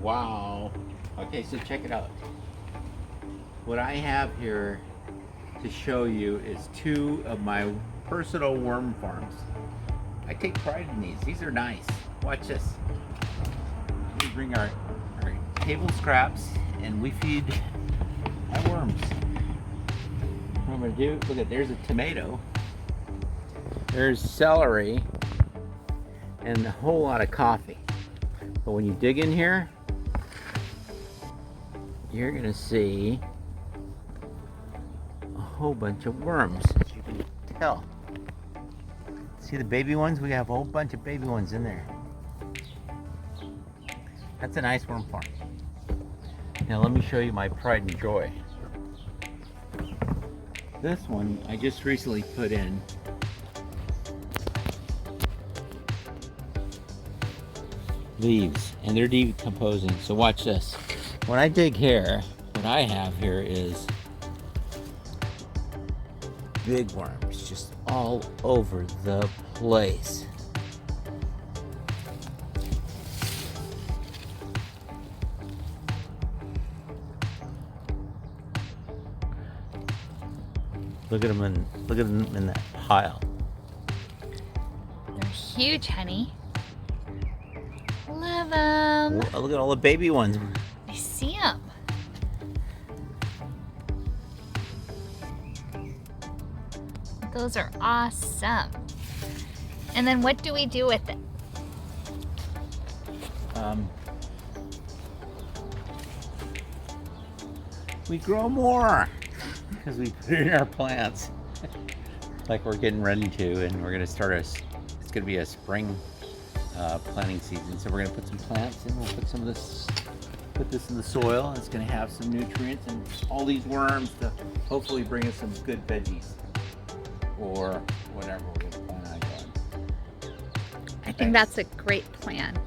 Wow. Okay, so check it out. What I have here to show you is two of my personal worm farms. I take pride in these. These are nice. Watch this. We bring our table scraps and we feed my worms. What I'm gonna do, look at, there's a tomato. There's celery and a whole lot of coffee. But when you dig in here, you're gonna see a whole bunch of worms, as you can tell. See the baby ones? We have a whole bunch of baby ones in there. That's a nice worm farm. Now let me show you my pride and joy. This one I just recently put in leaves and they're decomposing. So watch this. When I dig here, what I have here is big worms just all over the place. Look at them in that pile. They're huge, honey. Love them. Look at all the baby ones. I see them. Those are awesome. And then what do we do with it? We grow more because we put it in our plants like we're getting ready to, and we're going to start it's going to be a spring planting season, so we're going to put some plants in. We'll put some of this, put this in the soil, and it's going to have some nutrients and all these worms to hopefully bring us some good veggies or whatever we're going to plan on doing. I think that's a great plan.